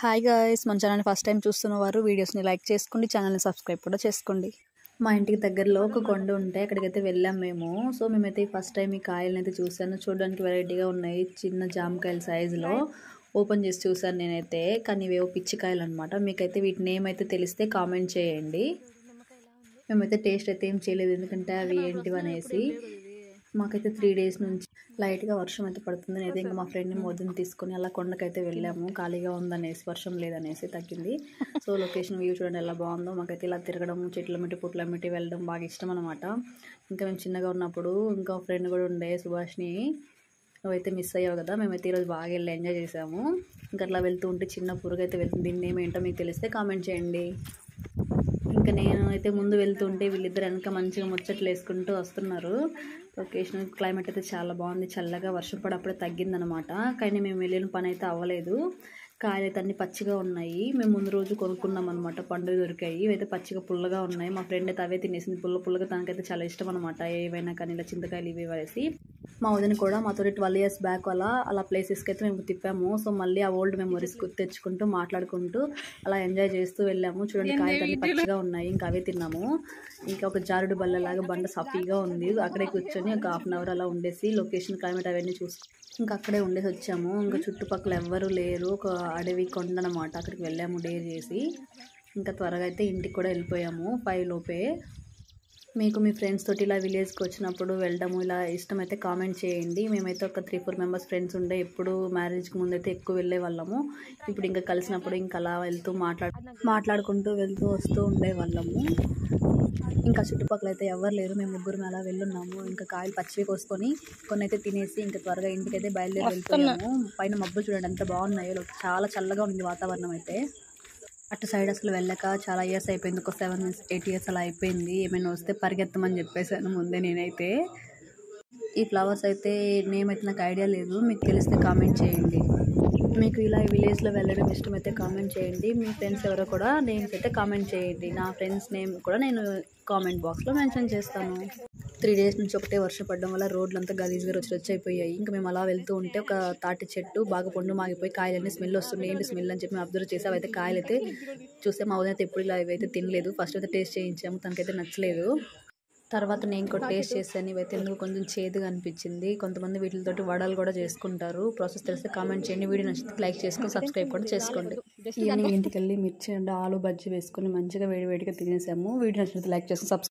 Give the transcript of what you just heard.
Hi guys, మన ఛానల్ని first time చూస్తున్న వారు వీడియోస్ని లైక్ చేసుకోండి, ఛానల్ని సబ్స్క్రైబ్ కూడా చేసుకోండి. మా ఇంటికి దగ్గరలో ఒక కొండ ఉంటే అక్కడికైతే వెళ్ళాం మేము. సో మేమైతే ఫస్ట్ టైం ఈ కాయలను అయితే చూసాను. చూడడానికి వెరైటీగా ఉన్నాయి, చిన్న జామకాయల సైజులో. ఓపెన్ చేసి చూసాను నేనైతే, కానీ ఇవేవో పిచ్చికాయలు అనమాట. మీకైతే వీటి నేమ్ అయితే తెలిస్తే కామెంట్ చేయండి. మేమైతే టేస్ట్ అయితే ఏం చేయలేదు, ఎందుకంటే అవి ఏంటివి అనేసి. మాకైతే 3 days నుంచి లైట్గా వర్షం అయితే పడుతుంది. అయితే ఇంకా మా ఫ్రెండ్ని మోదీని తీసుకొని అలా కొండకైతే వెళ్ళాము. ఖాళీగా ఉందనేసి, వర్షం లేదనేసి తగ్గింది. సో లొకేషన్ వ్యూ చూడండి ఎలా బాగుందో. మాకైతే ఇలా తిరగడం, చెట్ల మిట్టి పుట్ల మిట్టి వెళ్ళడం బాగా ఇష్టం అనమాట. ఇంకా మేము చిన్నగా ఉన్నప్పుడు ఇంకా ఫ్రెండ్ కూడా ఉండే, సుభాష్ని. నువ్వైతే మిస్ అయ్యావు కదా. మేమైతే ఈరోజు బాగా వెళ్ళి ఎంజాయ్ చేసాము. ఇంకా అట్లా వెళ్తూ ఉంటే చిన్న పురుగైతే వెళ్తుంది. దీన్ని ఏమేంటో మీకు తెలిస్తే కామెంట్ చేయండి. ఇంకా నేను అయితే ముందు వెళ్తుంటే వీళ్ళిద్దరు వెనక మంచిగా ముచ్చట్లు వేసుకుంటూ వస్తున్నారు. లొకేషన్ క్లైమేట్ అయితే చాలా బాగుంది, చల్లగా. వర్షం పడి అప్పుడే తగ్గిందనమాట. కానీ మేము వెళ్ళిన పని అయితే అవ్వలేదు. కాయలు అయితే అన్ని పచ్చిగా ఉన్నాయి. మేము ముందు రోజు కొనుక్కున్నాం అనమాట, పండుగ దొరికాయి. ఇవైతే పచ్చిగా పుల్లగా ఉన్నాయి. మా ఫ్రెండ్ అయితే అవే తినేసింది, పుల్లగా. తనకైతే చాలా ఇష్టం అనమాట ఏవైనా కానీ, ఇలా చింతకాయలు ఇవి వేసి. మా వదిన కూడా మాతో 12 years బ్యాక్ అలా ప్లేసెస్కి అయితే మేము తిప్పాము. సో మళ్ళీ ఆ ఓల్డ్ మెమరీస్ తెచ్చుకుంటూ మాట్లాడుకుంటూ అలా ఎంజాయ్ చేస్తూ వెళ్ళాము. చూడండి కాయలు అన్ని పచ్చిగా ఉన్నాయి, ఇంకా అవే తిన్నాము. ఇంకా ఒక జారుడు బల్లలాగా బండ సాఫీగా ఉంది. అక్కడే కూర్చొని ఒక 1/2 hour అలా ఉండేసి లొకేషన్ క్లైమేట్ అవన్నీ ఇంకా అక్కడే ఉండేసి వచ్చాము. ఇంకా చుట్టుపక్కల ఎవ్వరూ లేరు, ఒక అడవి కొండ అనమాట. అక్కడికి వెళ్ళాము డేర్ చేసి. ఇంకా త్వరగా అయితే ఇంటికి కూడా వెళ్ళిపోయాము 5 లోపే. మీకు మీ ఫ్రెండ్స్ తోటి ఇలా విలేజ్కి వచ్చినప్పుడు వెళ్ళడము ఇలా ఇష్టమైతే కామెంట్ చేయండి. మేమైతే ఒక 3-4 members ఫ్రెండ్స్ ఉండే, ఎప్పుడు మ్యారేజ్కి ముందైతే ఎక్కువ వెళ్ళే వాళ్ళము. ఇప్పుడు ఇంకా కలిసినప్పుడు ఇంకా అలా వెళ్తూ మాట్లాడుకుంటూ వెళ్తూ వస్తూ ఉండేవాళ్ళము. ఇంకా చుట్టుపక్కల అయితే ఎవరు లేరు, మేము ముగ్గురు అలా వెళ్ళున్నాము. ఇంకా కాయలు పచ్చివి కోసుకొని కొన్ని అయితే తినేసి ఇంకా త్వరగా ఇంటికి అయితే బయలుదేరి వెళ్తున్నాము. పైన మబ్బులు చూడండి ఎంత బాగున్నాయో, చాలా చల్లగా ఉంది వాతావరణం అయితే. అటు సైడ్ అసలు వెళ్ళక చాలా ఇయర్స్ అయిపోయింది, ఒక 7-8 years అలా అయిపోయింది. ఏమైనా వస్తే పరిగెత్తమని చెప్పేసాను ముందే నేనైతే. ఈ ఫ్లవర్స్ అయితే నేమ్ అయితే నాకు ఐడియా లేదు, మీకు తెలిస్తే కామెంట్ చేయండి. మీకు ఇలా విలేజ్లో వెళ్ళడం ఇష్టమైతే కామెంట్ చేయండి. మీ ఫ్రెండ్స్ ఎవరో కూడా నేమ్స్ అయితే కామెంట్ చేయండి. నా ఫ్రెండ్స్ నేమ్ కూడా నేను కామెంట్ బాక్స్లో మెన్షన్ చేస్తాను. 3 days నుంచి ఒకటే వర్షం పడడం వల్ల రోడ్లంతా గలీజ్గా వచ్చి అయిపోయాయి. ఇంకా మేము అలా వెళ్తూ ఉంటే ఒక తాటి చెట్టు బాగా పండు మాగిపోయి కాయలన్నీ స్మెల్ వస్తుంది. ఏంటి స్మెల్ అని చెప్పి మేము అబ్జర్వ్ చేసి అవైతే కాయలు అయితే చూస్తే మా వదిన అయితే ఎప్పుడు ఇలా ఇవైతే తినలేదు. ఫస్ట్ అయితే టేస్ట్ చేయించాము, తనకైతే నచ్చలేదు. తర్వాత నేను కూడా టేస్ట్ చేశాను. ఇవైతే ఎందుకు కొంచెం చేదుగా అనిపించింది. కొంతమంది వీటితోటి వడలు కూడా చేసుకుంటారు. ప్రాసెస్ తెలిస్తే కామెంట్ చేయండి. వీడియో నచ్చితే లైక్ చేసుకొని సబ్స్క్రైబ్ కూడా చేసుకోండి. ఈవినింగ్ ఇంటికి వెళ్ళి మిర్చి అండ్ ఆలు బజ్జీ వేసుకొని మంచిగా వేడిగా తినేసాము. వీడియో నచ్చితే లైక్ చేసుకొని సబ్స్క్రైబ్